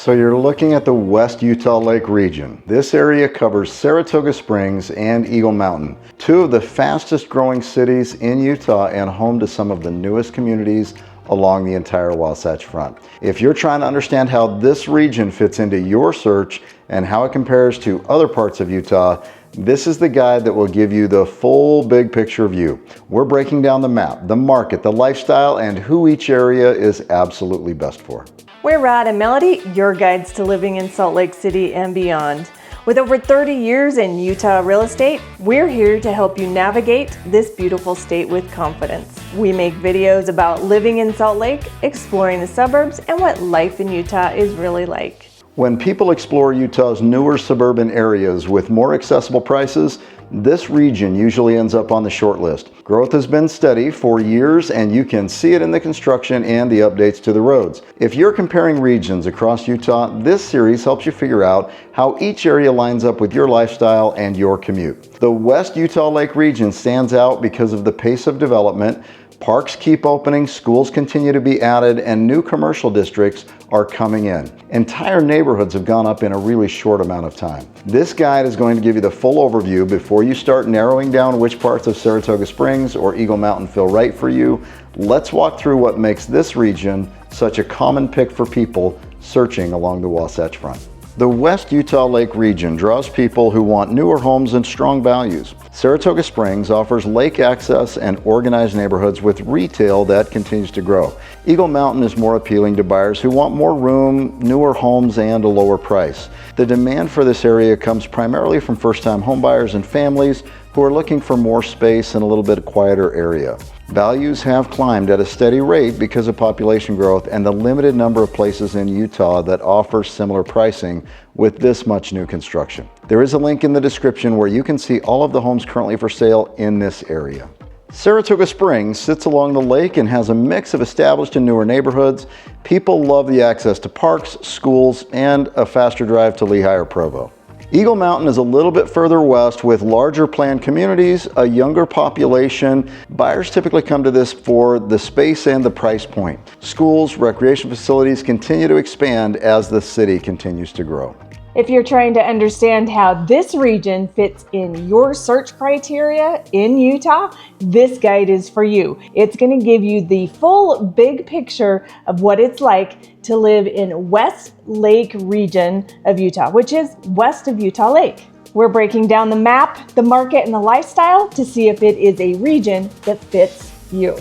So you're looking at the West Utah Lake region. This area covers Saratoga Springs and Eagle Mountain, two of the fastest growing cities in Utah and home to some of the newest communities along the entire Wasatch Front. If you're trying to understand how this region fits into your search and how it compares to other parts of Utah, this is the guide that will give you the full big picture view. We're breaking down the map, the market, the lifestyle, and who each area is absolutely best for. We're Rod and Melody, your guides to living in Salt Lake City and beyond. With over 30 years in Utah real estate, we're here to help you navigate this beautiful state with confidence. We make videos about living in Salt Lake, exploring the suburbs, and what life in Utah is really like. When people explore Utah's newer suburban areas with more accessible prices, this region usually ends up on the short list. Growth has been steady for years, and you can see it in the construction and the updates to the roads. If you're comparing regions across Utah, this series helps you figure out how each area lines up with your lifestyle and your commute. The West Utah Lake region stands out because of the pace of development. Parks keep opening, schools continue to be added, and new commercial districts are coming in. Entire neighborhoods have gone up in a really short amount of time. This guide is going to give you the full overview before you start narrowing down which parts of Saratoga Springs or Eagle Mountain feel right for you. Let's walk through what makes this region such a common pick for people searching along the Wasatch Front. The West Utah Lake region draws people who want newer homes and strong values. Saratoga Springs offers lake access and organized neighborhoods with retail that continues to grow. Eagle Mountain is more appealing to buyers who want more room, newer homes, and a lower price. The demand for this area comes primarily from first-time homebuyers and families who are looking for more space and a little bit quieter area. Values have climbed at a steady rate because of population growth and the limited number of places in Utah that offer similar pricing with this much new construction. There is a link in the description where you can see all of the homes currently for sale in this area. Saratoga Springs sits along the lake and has a mix of established and newer neighborhoods. People love the access to parks, schools, and a faster drive to Lehigh or Provo. Eagle Mountain is a little bit further west with larger planned communities, a younger population. Buyers typically come to this for the space and the price point. Schools, recreation facilities continue to expand as the city continues to grow. If you're trying to understand how this region fits in your search criteria in Utah, this guide is for you. It's going to give you the full big picture of what it's like to live in West Lake region of Utah, which is west of Utah Lake. We're breaking down the map, the market, and the lifestyle to see if it is a region that fits you.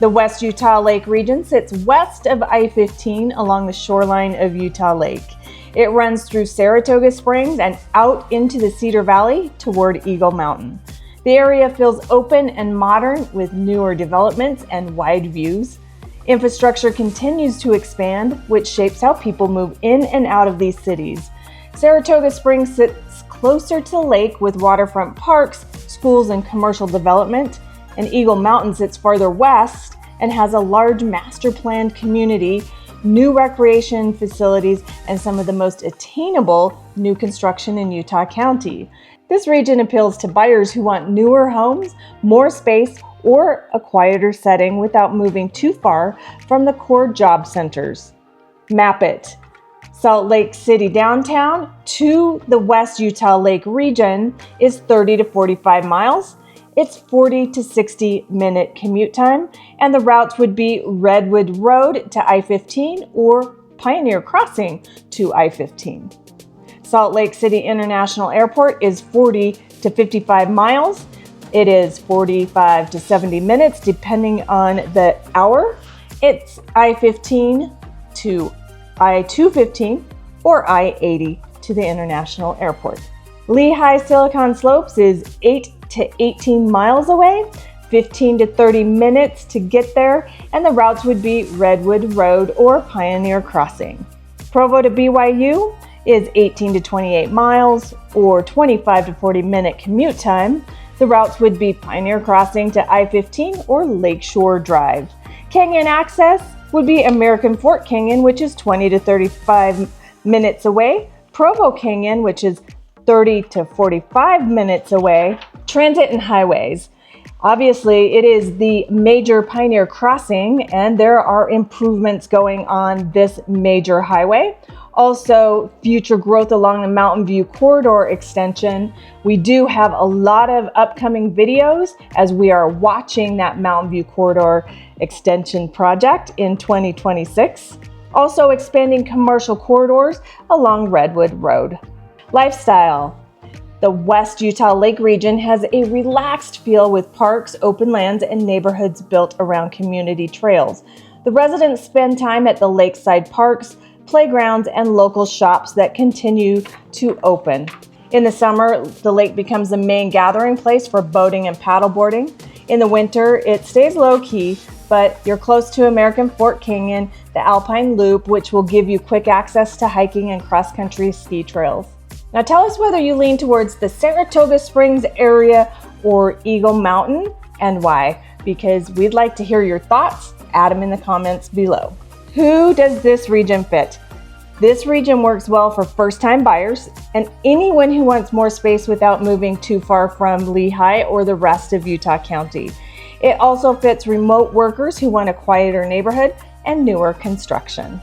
The West Utah Lake region sits west of I-15 along the shoreline of Utah Lake. It runs through Saratoga Springs and out into the Cedar Valley toward Eagle Mountain. The area feels open and modern with newer developments and wide views. Infrastructure continues to expand, which shapes how people move in and out of these cities. Saratoga Springs sits closer to the lake with waterfront parks, schools, and commercial development, and Eagle Mountain sits farther west and has a large master-planned community, new recreation facilities, and some of the most attainable new construction in Utah County. This region appeals to buyers who want newer homes, more space, or a quieter setting without moving too far from the core job centers. Map it. Salt Lake City downtown to the West Utah Lake region is 30 to 45 miles. It's 40 to 60 minute commute time, and the routes would be Redwood Road to I-15 or Pioneer Crossing to I-15. Salt Lake City International Airport is 40 to 55 miles. It is 45 to 70 minutes depending on the hour. It's I-15 to I-215 or I-80 to the International Airport. Lehigh Silicon Slopes is 8 to 18 miles away, 15 to 30 minutes to get there, and the routes would be Redwood Road or Pioneer Crossing. Provo to BYU is 18 to 28 miles or 25 to 40 minute commute time. The routes would be Pioneer Crossing to I-15 or Lakeshore Drive. Canyon access would be American Fork Canyon, which is 20 to 35 minutes away, Provo Canyon, which is 30 to 45 minutes away. Transit and highways. Obviously, it is the major Pioneer Crossing, and there are improvements going on this major highway. Also, future growth along the Mountain View Corridor extension. We do have a lot of upcoming videos as we are watching that Mountain View Corridor extension project in 2026. Also, expanding commercial corridors along Redwood Road. Lifestyle. The West Utah Lake region has a relaxed feel with parks, open lands, and neighborhoods built around community trails. The residents spend time at the lakeside parks, playgrounds, and local shops that continue to open. In the summer, the lake becomes the main gathering place for boating and paddleboarding. In the winter, it stays low-key, but you're close to American Fort Canyon, the Alpine Loop, which will give you quick access to hiking and cross-country ski trails. Now tell us whether you lean towards the Saratoga Springs area or Eagle Mountain and why, because we'd like to hear your thoughts. Add them in the comments below. Who does this region fit? This region works well for first-time buyers and anyone who wants more space without moving too far from Lehigh or the rest of Utah County. It also fits remote workers who want a quieter neighborhood and newer construction.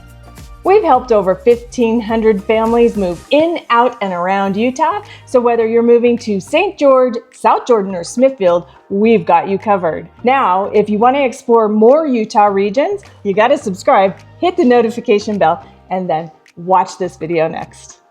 We've helped over 1,500 families move in, out, and around Utah, so whether you're moving to St. George, South Jordan, or Smithfield, we've got you covered. Now, if you want to explore more Utah regions, you got to subscribe, hit the notification bell, and then watch this video next.